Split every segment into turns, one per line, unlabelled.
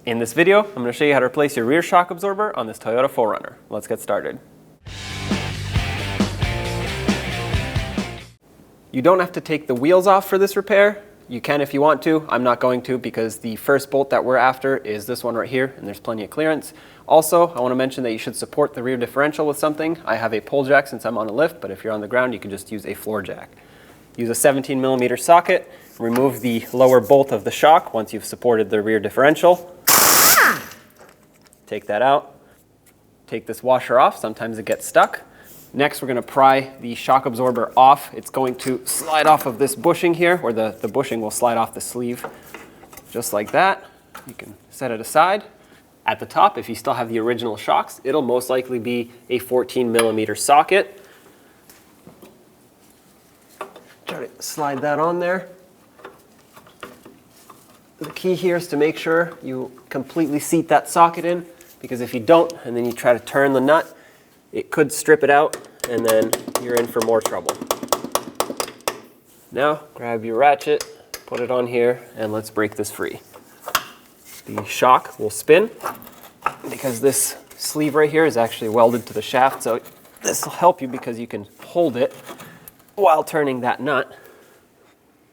In this video, I'm going to show you how to replace your rear shock absorber on this Toyota 4Runner. Let's get started. You don't have to take the wheels off for this repair. You can if you want to. I'm not going to because the first bolt that we're after is this one right here, and there's plenty of clearance. Also, I want to mention that you should support the rear differential with something. I have a pull jack since I'm on a lift, but if you're on the ground, you can just use a floor jack. Use a 17mm socket. Remove the lower bolt of the shock once you've supported the rear differential. Take that out. Take this washer off. Sometimes it gets stuck. Next, we're going to pry the shock absorber off. It's going to slide off of this bushing here, or the bushing will slide off the sleeve, just like that. You can set it aside. At the top, if you still have the original shocks, it'll most likely be a 14mm socket. Try to slide that on there. The key here is to make sure you completely seat that socket in, because if you don't, and then you try to turn the nut, it could strip it out, and then you're in for more trouble. Now, grab your ratchet, put it on here, and let's break this free. The shock will spin, because this sleeve right here is actually welded to the shaft, so this will help you because you can hold it while turning that nut.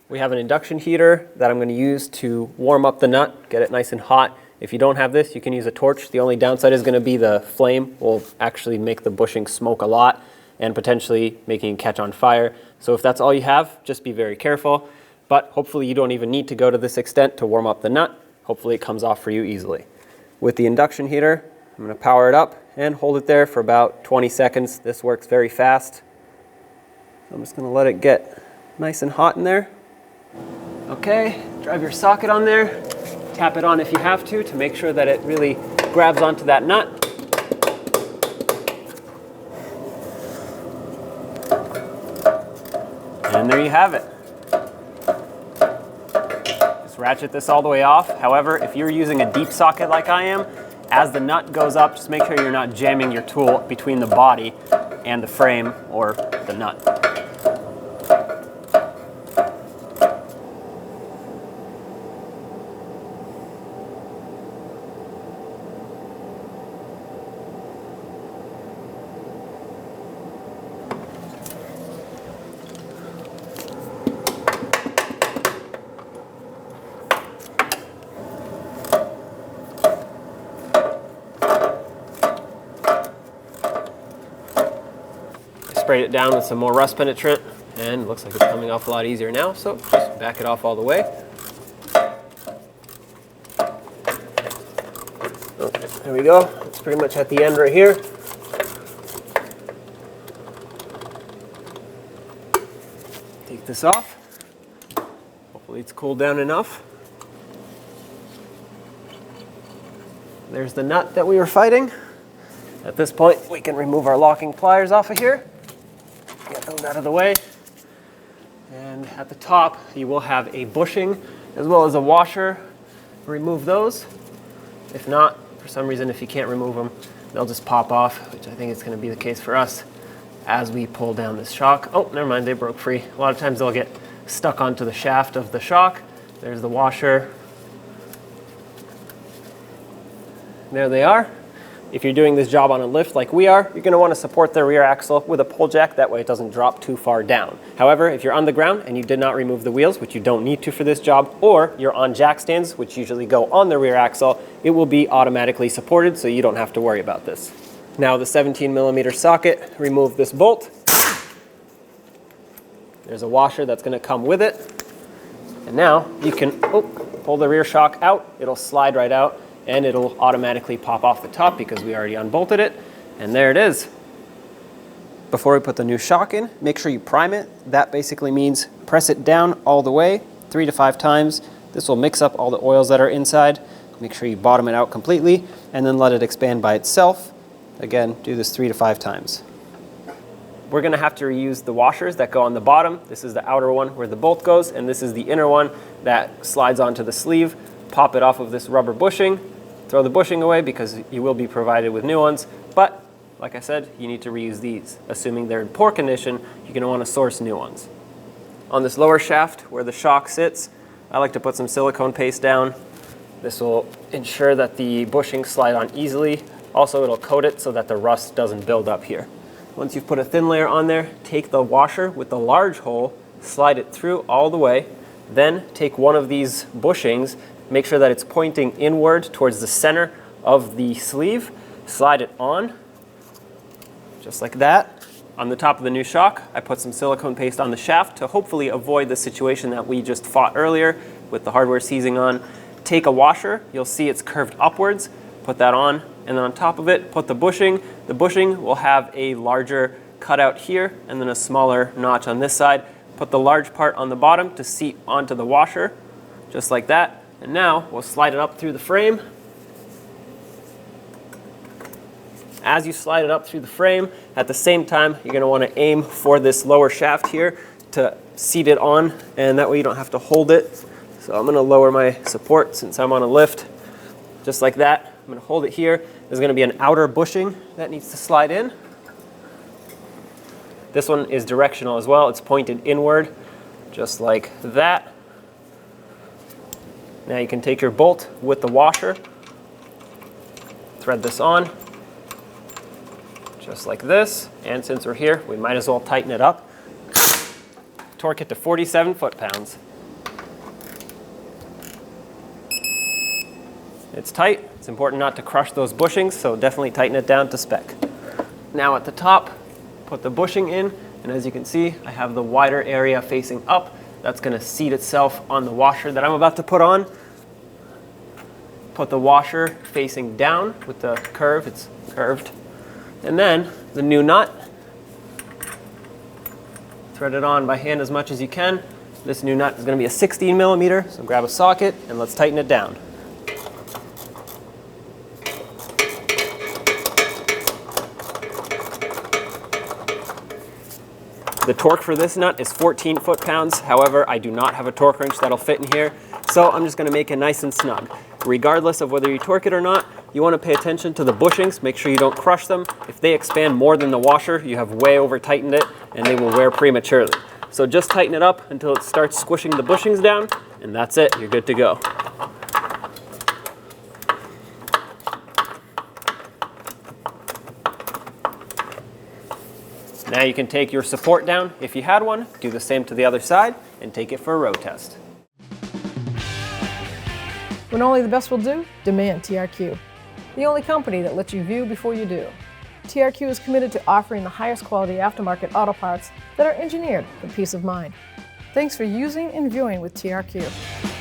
We have an induction heater that I'm going to use to warm up the nut, get it nice and hot. If you don't have this, you can use a torch. The only downside is going to be the flame will actually make the bushing smoke a lot and potentially making it catch on fire. So if that's all you have, just be very careful. But hopefully you don't even need to go to this extent to warm up the nut. Hopefully it comes off for you easily. With the induction heater, I'm going to power it up and hold it there for about 20 seconds. This works very fast. I'm just going to let it get nice and hot in there. Okay, drive your socket on there. Tap it on if you have to make sure that it really grabs onto that nut. And there you have it. Just ratchet this all the way off. However, if you're using a deep socket like I am, as the nut goes up, just make sure you're not jamming your tool between the body and the frame or the nut. Sprayed it down with some more rust penetrant, and it looks like it's coming off a lot easier now, so just back it off all the way. Okay, there we go. It's pretty much at the end right here. Take this off. Hopefully it's cooled down enough. There's the nut that we were fighting. At this point, we can remove our locking pliers off of here. Get those out of the way. And at the top, you will have a bushing as well as a washer. Remove those. If not, for some reason, if you can't remove them, they'll just pop off, which I think is going to be the case for us as we pull down this shock. Oh, never mind, they broke free. A lot of times they'll get stuck onto the shaft of the shock. There's the washer. There they are. If you're doing this job on a lift like we are, you're going to want to support the rear axle with a pull jack. That way it doesn't drop too far down. However, if you're on the ground and you did not remove the wheels, which you don't need to for this job, or you're on jack stands, which usually go on the rear axle, it will be automatically supported, so you don't have to worry about this. Now the 17mm socket, remove this bolt. There's a washer that's going to come with it. And now you can pull the rear shock out. It'll slide right out, and it'll automatically pop off the top because we already unbolted it. And there it is. Before we put the new shock in, make sure you prime it. That basically means press it down all the way, 3 to 5 times. This will mix up all the oils that are inside. Make sure you bottom it out completely, and then let it expand by itself. Again, do this 3 to 5 times. We're going to have to reuse the washers that go on the bottom. This is the outer one where the bolt goes, and this is the inner one that slides onto the sleeve. Pop it off of this rubber bushing. Throw the bushing away because you will be provided with new ones, but like I said, you need to reuse these. Assuming they're in poor condition, you're going to want to source new ones. On this lower shaft where the shock sits, I like to put some silicone paste down This will ensure that the bushings slide on easily. Also, it'll coat it so that the rust doesn't build up here. Once you've put a thin layer on there, take the washer with the large hole, slide it through all the way, then take one of these bushings, make sure that it's pointing inward towards the center of the sleeve, slide it on, just like that. On the top of the new shock, I put some silicone paste on the shaft to hopefully avoid the situation that we just fought earlier with the hardware seizing on. Take a washer, you'll see it's curved upwards, put that on, and then on top of it, put the bushing. The bushing will have a larger cutout here and then a smaller notch on this side. Put the large part on the bottom to seat onto the washer, just like that. And now we'll slide it up through the frame. As you slide it up through the frame, at the same time, you're going to want to aim for this lower shaft here to seat it on, and that way you don't have to hold it. So I'm going to lower my support since I'm on a lift, just like that. I'm going to hold it here. There's going to be an outer bushing that needs to slide in. This one is directional as well. It's pointed inward, just like that. Now you can take your bolt with the washer, thread this on, just like this. And since we're here, we might as well tighten it up. Torque it to 47 foot-pounds. It's tight. It's important not to crush those bushings, so definitely tighten it down to spec. Now at the top, put the bushing in, and as you can see, I have the wider area facing up. That's going to seat itself on the washer that I'm about to put on. Put the washer facing down with the curve. It's curved. And then the new nut. Thread it on by hand as much as you can. This new nut is going to be a 16 millimeter, so grab a socket and let's tighten it down. The torque for this nut is 14 foot-pounds. However, I do not have a torque wrench that'll fit in here, so I'm just going to make it nice and snug. Regardless of whether you torque it or not, you want to pay attention to the bushings. Make sure you don't crush them. If they expand more than the washer, you have way over-tightened it, and they will wear prematurely. So just tighten it up until it starts squishing the bushings down, and that's it. You're good to go. Now you can take your support down if you had one, do the same to the other side, and take it for a road test.
When only the best will do, demand TRQ. The only company that lets you view before you do. TRQ is committed to offering the highest quality aftermarket auto parts that are engineered for peace of mind. Thanks for using and viewing with TRQ.